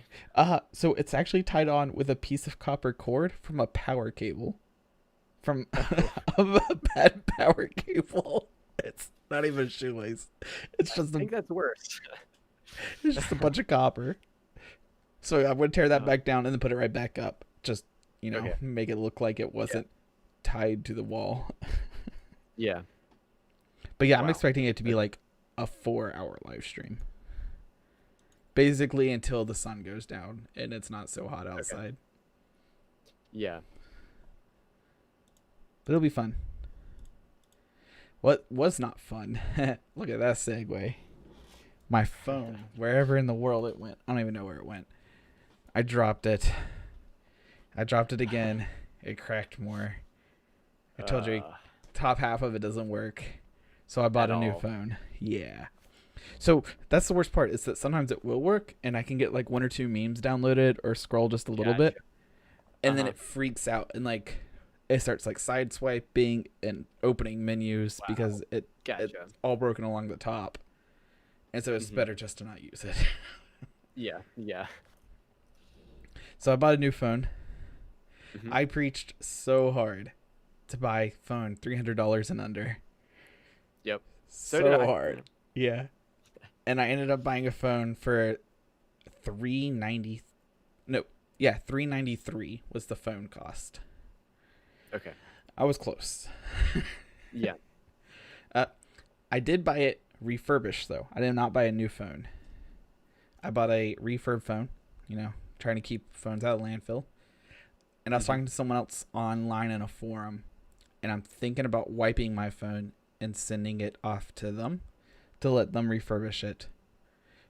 So it's actually tied on with a piece of copper cord from a power cable. From a bad power cable. It's not even a shoelace. It's just I think that's worse. It's just a bunch of copper. So I would tear that back down and then put it right back up. Just, make it look like it wasn't tied to the wall. Yeah. But I'm expecting it to be like a 4-hour live stream. Basically until the sun goes down and it's not so hot outside. Yeah. But it'll be fun. What was not fun? Look at that segue. My phone, wherever in the world it went. I don't even know where it went. I dropped it. I dropped it again. It cracked more. I told you, top half of it doesn't work. So I bought a new phone. Yeah. So that's the worst part, is that sometimes it will work and I can get like 1 or 2 memes downloaded or scroll just a little bit. And then it freaks out and like it starts like side swiping and opening menus because it's all broken along the top. And so it's better just to not use it. Yeah. So I bought a new phone. I preached so hard to buy phone $300 and under. Yep. So hard. Yeah. And I ended up buying a phone for $393 was the phone cost. Okay. I was close. Yeah. I did buy it refurbished though. I did not buy a new phone. I bought a refurb phone, trying to keep phones out of landfill. And I was talking to someone else online in a forum, and I'm thinking about wiping my phone and sending it off to them to let them refurbish it.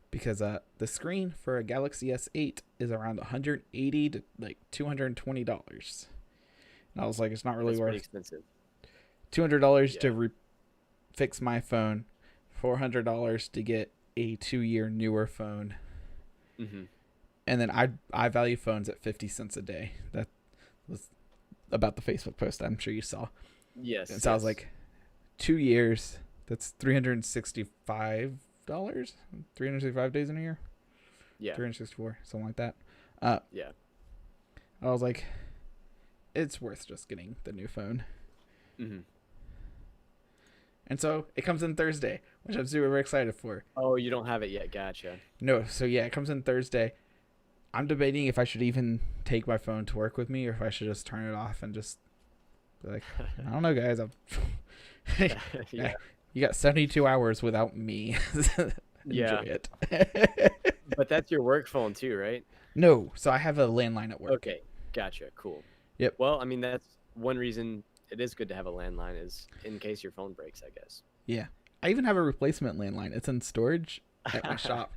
Because the screen for a Galaxy S8 is around $180 to like $220. And I was like, it's not really worth expensive. $200 to fix my phone, $400 to get a 2-year newer phone. And then I value phones at 50 cents a day. That was about the Facebook post I'm sure you saw. Yes. And so I was like, 2 years, that's $365, 365 days in a year. Yeah. 364, something like that. Yeah. I was like, it's worth just getting the new phone. And so it comes in Thursday, which I'm super excited for. Oh, you don't have it yet. Gotcha. No, so it comes in Thursday. I'm debating if I should even take my phone to work with me or if I should just turn it off and just be like, I don't know, guys. You got 72 hours without me. Enjoy it. But that's your work phone too, right? No, so I have a landline at work. Okay, gotcha. Cool. Yep. Well, I mean, that's one reason it is good to have a landline, is in case your phone breaks, I guess. Yeah. I even have a replacement landline. It's in storage at my shop.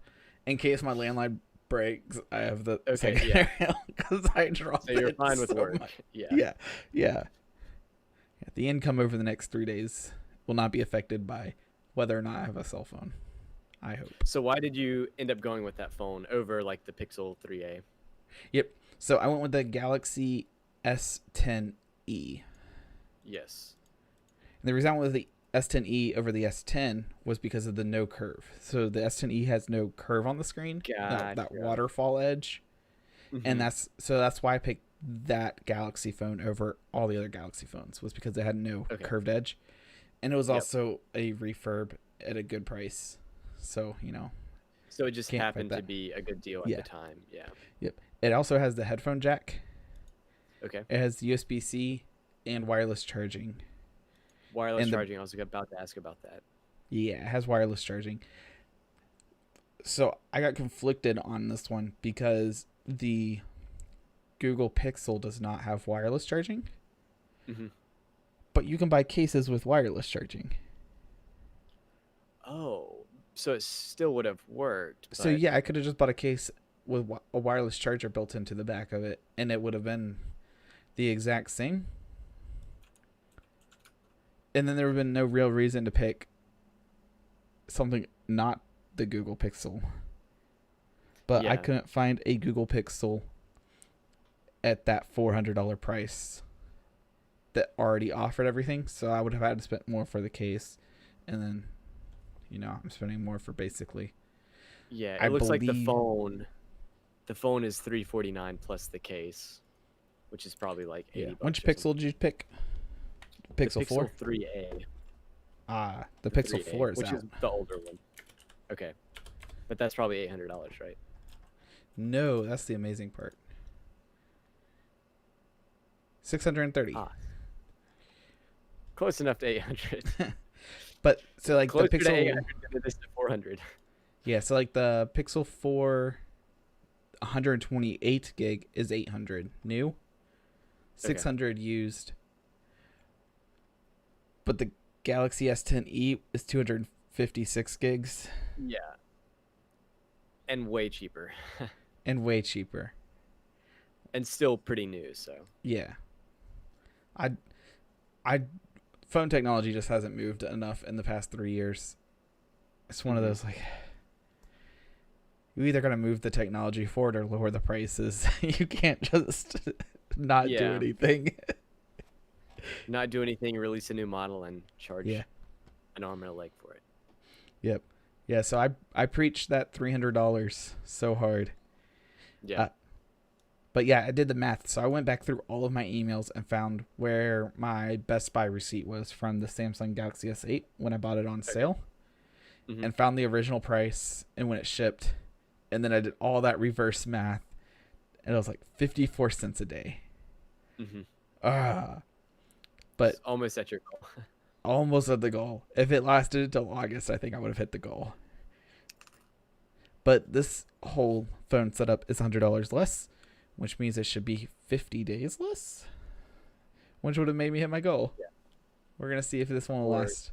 In case my landline breaks, I have the secondary because I dropped it. So you're fine with so work. much. Yeah. The income over the next 3 days will not be affected by whether or not I have a cell phone. I hope. So why did you end up going with that phone over like the Pixel 3a? Yep. So I went with the Galaxy S10 E. Yes. And the reason I went with the S10e over the S10 was because of the no curve. So the S10e has no curve on the screen, that waterfall edge, and that's why I picked that Galaxy phone over all the other Galaxy phones, was because it had no curved edge, and it was also a refurb at a good price. So so it just happened to be a good deal at the time. Yeah. Yep. It also has the headphone jack. Okay. It has USB-C and wireless charging. Wireless charging. I was about to ask about that. Yeah, it has wireless charging. So I got conflicted on this one because the Google Pixel does not have wireless charging. But you can buy cases with wireless charging. Oh, so it still would have worked. But... So yeah, I could have just bought a case with a wireless charger built into the back of it, and it would have been the exact same. And then there would have been no real reason to pick something not the Google Pixel. But I couldn't find a Google Pixel at that $400 price that already offered everything. So I would have had to spend more for the case. And then, I'm spending more for basically. Yeah, it looks like the phone is $349 plus the case, which is probably like $80. Which Pixel did you pick? Pixel 4? 3A. The Pixel 3A, 4 is which out. is the older one. Okay. But that's probably $800, right? No, that's the amazing part. $630. Close enough to 800. But so like closer the Pixel to 800 than it is to 400. Yeah, so like the Pixel 4 128 gig is 800 new. 600 used. But the Galaxy S10e is 256 gigs. Yeah. And way cheaper. And way cheaper. And still pretty new, so. Yeah. I phone technology just hasn't moved enough in the past 3 years. It's one of those like you either gotta move the technology forward or lower the prices. You can't just not do anything. Not do anything, release a new model, and charge an arm and a leg for it. Yep. Yeah, so I preached that $300 so hard. Yeah. But yeah, I did the math. So I went back through all of my emails and found where my Best Buy receipt was from the Samsung Galaxy S8 when I bought it on sale. And found the original price and when it shipped. And then I did all that reverse math. And it was like 54 cents a day. But it's almost at your goal. Almost at the goal. If it lasted until August, I think I would have hit the goal. But this whole phone setup is $100 less, which means it should be 50 days less, which would have made me hit my goal. Yeah. We're going to see if this one will last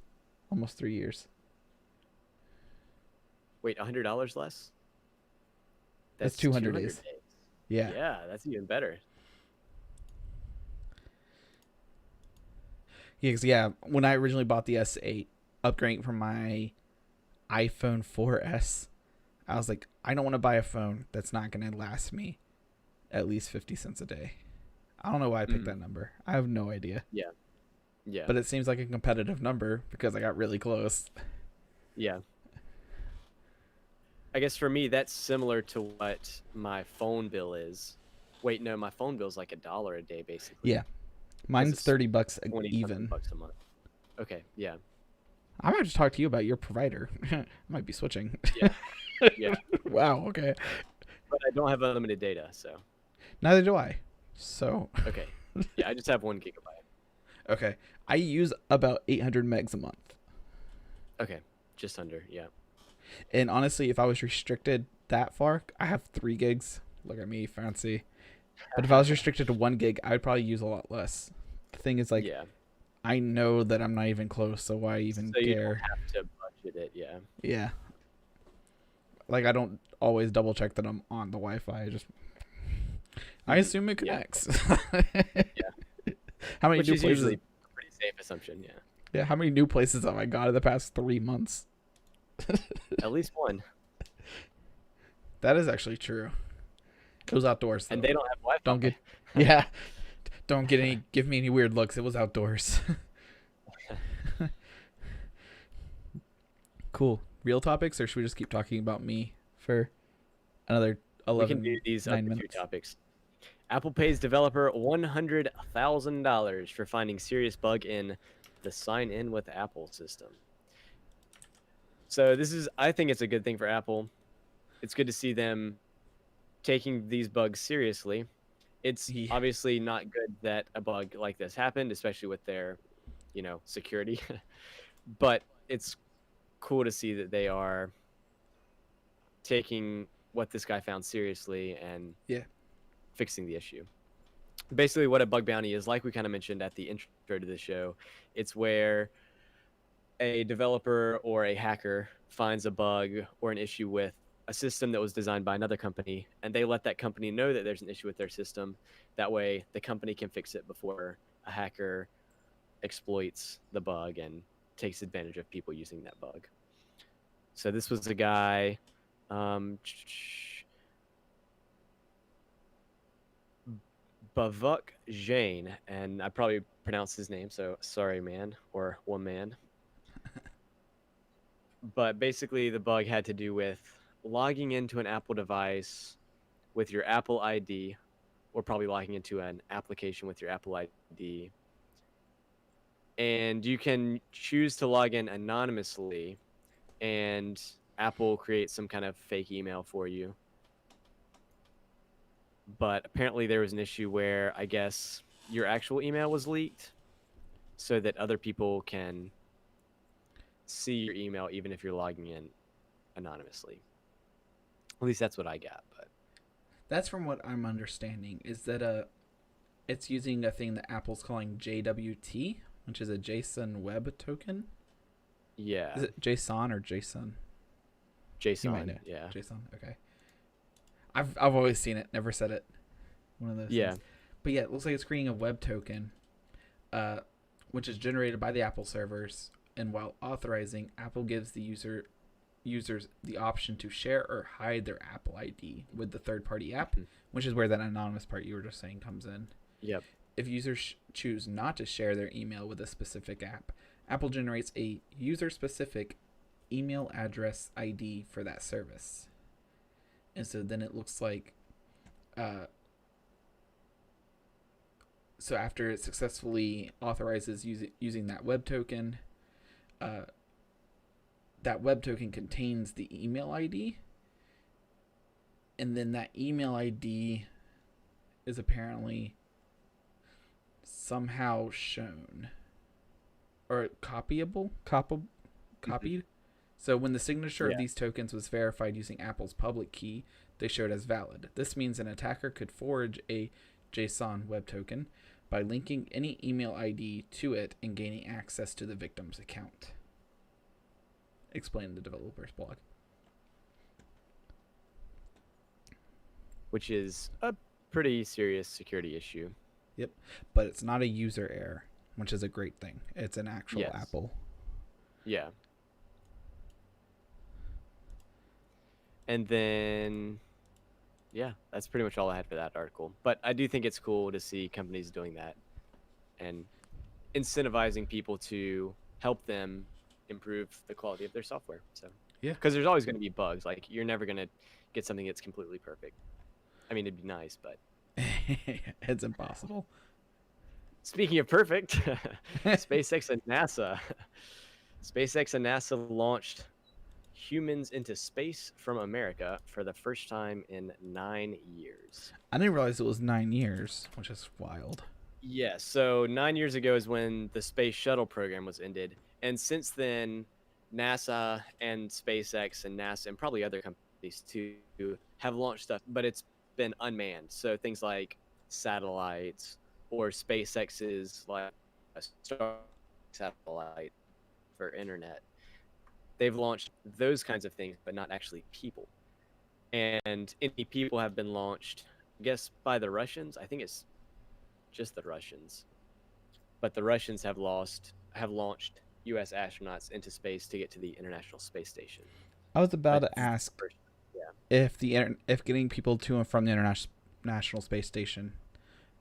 almost 3 years. Wait, $100 less? That's 200 days. Yeah. Yeah, that's even better. Yeah, when I originally bought the S8, upgrading from my iPhone 4S, I was like, I don't want to buy a phone that's not going to last me at least 50 cents a day. I don't know why I picked that number. I have no idea. Yeah. Yeah. But it seems like a competitive number because I got really close. Yeah. I guess for me, that's similar to what my phone bill is. Wait, no, my phone bill is like $1 a day, basically. Yeah. Mine's $30 even. $20 a month. Okay, yeah. I might just talk to you about your provider. I might be switching. Yeah. Yeah. Wow, okay. But I don't have unlimited data, so. Neither do I. So. Okay. Yeah, I just have 1 gigabyte. Okay. I use about 800 megs a month. Okay. Just under, yeah. And honestly, if I was restricted that far, I have 3 gigs. Look at me, fancy. But if I was restricted to 1 gig, I would probably use a lot less. The thing is, like, I know that I'm not even close, so why even care? You don't have to budget it, yeah. Yeah. Like, I don't always double check that I'm on the Wi-Fi. I assume it connects. Yeah. How many Which new is places? Usually a pretty safe assumption, yeah. Yeah, how many new places have I got in the past 3 months? At least 1. That is actually true. It was outdoors And though. they don't have Wi-Fi. Don't get, yeah. Don't give me any weird looks. It was outdoors. Cool. Real topics, or should we just keep talking about me for another We can do 11, these 9 other two minutes? topics. Apple pays developer $100,000 for finding serious bug in the Sign In with Apple system. So I think it's a good thing for Apple. It's good to see them taking these bugs seriously. It's Yeah. obviously not good that a bug like this happened, especially with their, security. But it's cool to see that they are taking what this guy found seriously and Yeah. fixing the issue. Basically, what a bug bounty is, like we kind of mentioned at the intro to the show, it's where a developer or a hacker finds a bug or an issue with a system that was designed by another company, and they let that company know that there's an issue with their system. That way, the company can fix it before a hacker exploits the bug and takes advantage of people using that bug. So this was a guy, Bavuk Jain, and I probably pronounced his name, so sorry, man, or woman. But basically, the bug had to do with logging into an Apple device with your Apple ID, or probably logging into an application with your Apple ID. And you can choose to log in anonymously, and Apple creates some kind of fake email for you. But apparently there was an issue where I guess your actual email was leaked so that other people can see your email even if you're logging in anonymously. At least that's what I got. But That's from what I'm understanding, is that it's using a thing that Apple's calling JWT, which is a JSON web token. yeah, Is it JSON or JSON? You might JSON. know. Yeah, JSON. Okay. I've always seen it, never said it. One of those yeah, things. But yeah, it looks like it's creating a web token, which is generated by the Apple servers. And while authorizing, Apple gives the users the option to share or hide their Apple ID with the third-party app, which is where that anonymous part you were just saying comes in. yep. If users choose not to share their email with a specific app, Apple generates a user-specific email address ID for that service. And so then it looks like, so after it successfully authorizes using that web token, that web token contains the email ID, and then that email ID is apparently somehow shown or copied. So when the signature of these tokens was verified using Apple's public key, they showed as valid. This means an attacker could forge a JSON web token by linking any email ID to it and gaining access to the victim's account. Explain the developer's blog. Which is a pretty serious security issue. Yep. But it's not a user error, which is a great thing. It's an actual Apple. Yeah. And then, yeah, that's pretty much all I had for that article. But I do think it's cool to see companies doing that and incentivizing people to help them improve the quality of their software. So yeah, because there's always going to be bugs. Like, you're never going to get something that's completely perfect. I mean, it'd be nice, but it's impossible. Speaking of perfect, SpaceX and NASA. SpaceX and NASA launched humans into space from America for the first time in 9 years. I didn't realize it was 9 years, which is wild. Yeah, so 9 years ago is when the space shuttle program was ended. And since then, NASA and SpaceX and NASA and probably other companies too have launched stuff, but it's been unmanned. So things like satellites or SpaceX's like a star satellite for internet. They've launched those kinds of things, but not actually people. And any people have been launched, I guess, by the Russians. I think it's just the Russians. But the Russians have launched U.S. astronauts into space to get to the International Space Station. I was about to ask if getting people to and from the International Space Station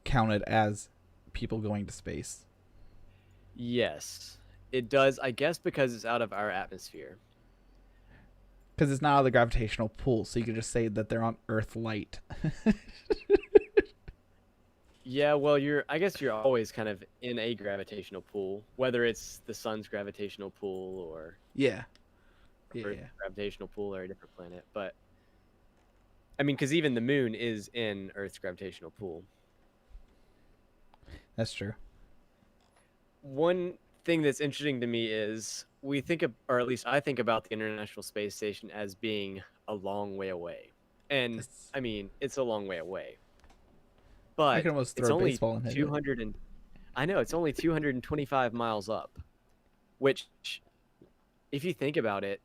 counted as people going to space? Yes, it does. I guess because it's out of our atmosphere. Because it's not out of the gravitational pull, so you could just say that they're on Earth light. Yeah, well, I guess you're always kind of in a gravitational pull, whether it's the sun's gravitational pull or Yeah. Earth's Yeah. gravitational pull or a different planet. But I mean, because even the moon is in Earth's gravitational pull. That's true. One thing that's interesting to me is we think of, or at least I think about the International Space Station as being a long way away. And It's, I mean, it's a long way away. I But can almost it's throw a only baseball and hit it. 200 and I know it's only 225 miles up, which if you think about it,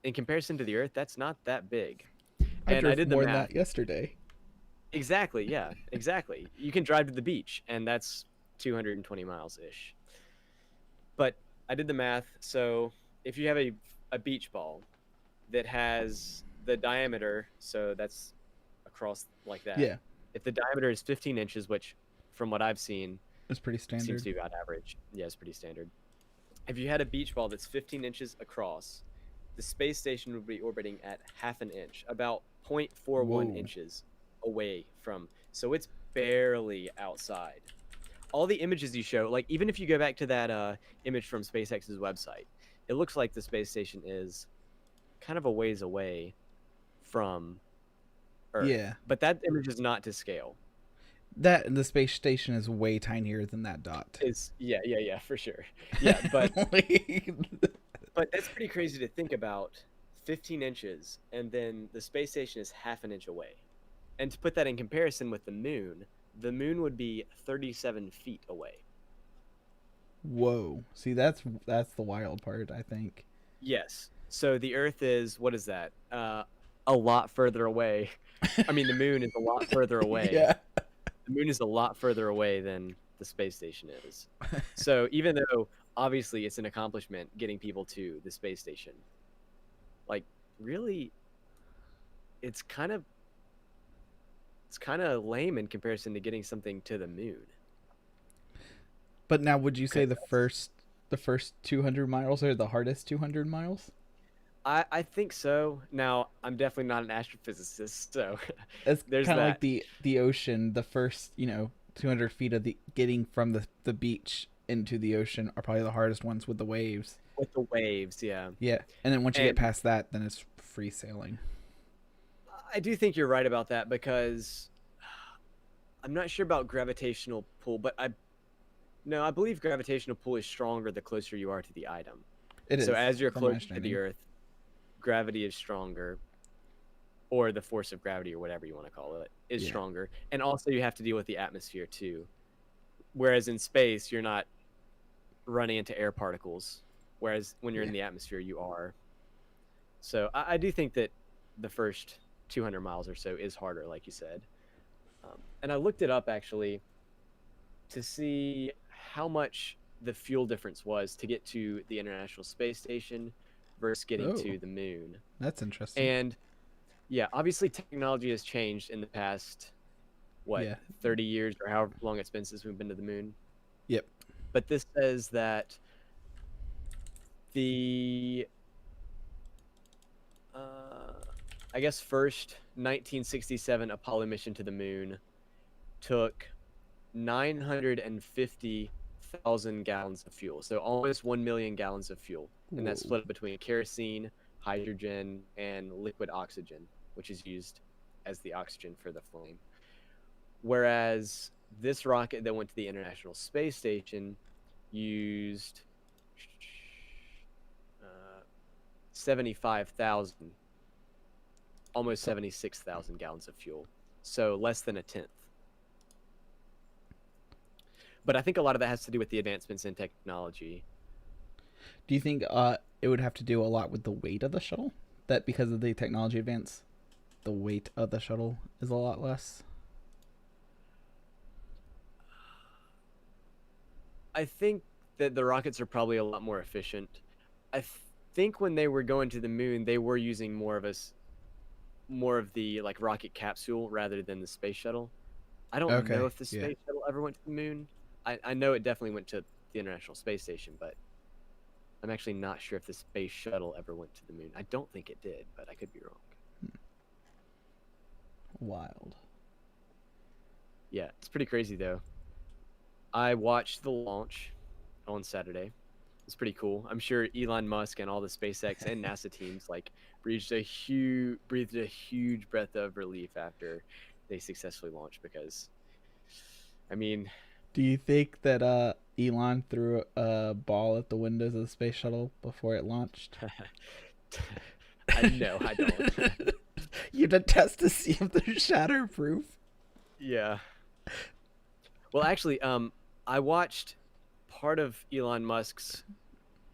in comparison to the Earth, that's not that big. I And drove I did the more than math. that yesterday. Exactly, yeah, exactly. You can drive to the beach, and that's 220 miles ish. But I did the math. So if you have a beach ball that has the diameter, so that's across like that. Yeah. If the diameter is 15 inches, which from what I've seen It's pretty seems standard. to be about average. Yeah, it's pretty standard. If you had a beach ball that's 15 inches across, the space station would be orbiting at half an inch, about 0.41 Whoa. inches away from. So it's barely outside. All the images you show, like even if you go back to that image from SpaceX's website, it looks like the space station is kind of a ways away from Earth. Yeah. But that image is not to scale. That and the space station is way tinier than that dot. Is yeah, for sure. Yeah, but Like, but that's pretty crazy to think about. 15 inches, and then the space station is half an inch away. And to put that in comparison with the moon would be 37 feet away. whoa. See, that's the wild part, I think. Yes. So the Earth is, what is that? A lot further away. I mean, the moon is a lot further away. Yeah. The moon is a lot further away than the space station is. So even though obviously it's an accomplishment getting people to the space station, like really, it's kind of lame in comparison to getting something to the moon. But now, would you say the first 200 miles are the hardest 200 miles? I think so. Now, I'm definitely not an astrophysicist, so It's there's kind of that. like the ocean. The first 200 feet of the getting from the beach into the ocean are probably the hardest ones with the waves. With the waves, yeah. Yeah, and then once you get And past that, then it's free sailing. I do think you're right about that because I'm not sure about gravitational pull, but I believe gravitational pull is stronger the closer you are to the item. It is. So as you're from my closer to the understanding. Earth, gravity is stronger, or the force of gravity, or whatever you want to call it, is Yeah. stronger. And also, you have to deal with the atmosphere too. Whereas in space, you're not running into air particles. Whereas when you're in the atmosphere, you are. So I do think that the first 200 miles or so is harder, like you said. And I looked it up actually to see how much the fuel difference was to get to the International Space Station versus getting to the moon. That's interesting. And yeah, obviously technology has changed in the past, 30 years or however long it's been since we've been to the moon. Yep. But this says that the, I guess, first 1967 Apollo mission to the moon took 950,000 gallons of fuel. So almost 1 million gallons of fuel. And that's split up between kerosene, hydrogen, and liquid oxygen, which is used as the oxygen for the flame. Whereas this rocket that went to the International Space Station used 75,000, almost 76,000 gallons of fuel. So less than a tenth. But I think a lot of that has to do with the advancements in technology. Do you think it would have to do a lot with the weight of the shuttle? That because of the technology advance, the weight of the shuttle is a lot less? I think that the rockets are probably a lot more efficient. I think when they were going to the moon, they were using more of more of the like rocket capsule rather than the space shuttle. I don't Okay. know if the Yeah. space shuttle ever went to the moon. I know it definitely went to the International Space Station, but I'm actually not sure if the space shuttle ever went to the moon. I don't think it did, but I could be wrong. Wild. Yeah, it's pretty crazy though. I watched the launch on Saturday. It's pretty cool. I'm sure Elon Musk and all the SpaceX and NASA teams like breathed a huge breath of relief after they successfully launched because I mean, Do you think that Elon threw a ball at the windows of the space shuttle before it launched? no, I don't. You had to test to see if they're shatterproof. Yeah. Well, actually, I watched part of Elon Musk's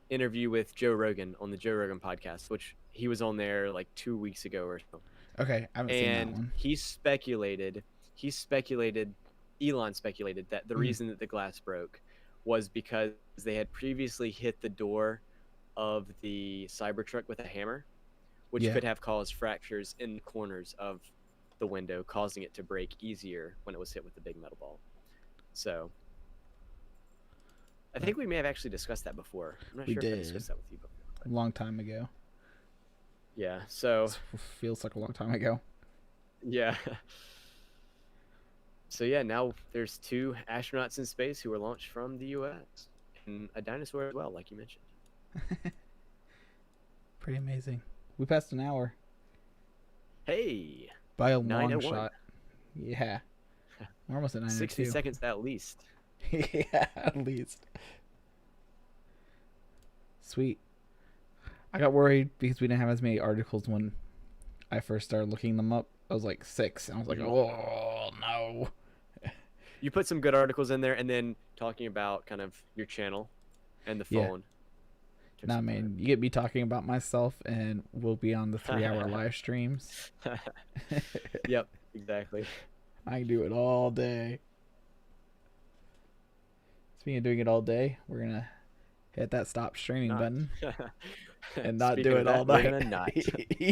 interview with Joe Rogan on the Joe Rogan podcast, which he was on there like 2 weeks ago or so. Okay, I haven't seen that And one. Elon speculated that the reason that the glass broke was because they had previously hit the door of the Cybertruck with a hammer, which Yeah. could have caused fractures in the corners of the window, causing it to break easier when it was hit with the big metal ball. So I think we may have actually discussed that before. I'm not We sure if I did. discussed that with you before. A long time ago. Yeah, so Feels like a long time ago. yeah. So yeah, now there's 2 astronauts in space who were launched from the US and a dinosaur as well, like you mentioned. Pretty amazing. We passed an hour Hey, by a long 9:01. shot. Yeah. We're almost at 9:02. 60 seconds at least. Yeah, at least. Sweet. I got worried because we didn't have as many articles when I first started looking them up. I was like 6, and I was like, oh, no. You put some good articles in there and then talking about kind of your channel and the Yeah. phone. Took Nah, some man, you get me talking about myself, and we'll be on the 3-hour live streams. time. Yep, exactly. I can do it all day. Speaking of doing it all day, we're going to hit that stop streaming button and not Speaking do of it all that, we're night. gonna not. Yeah.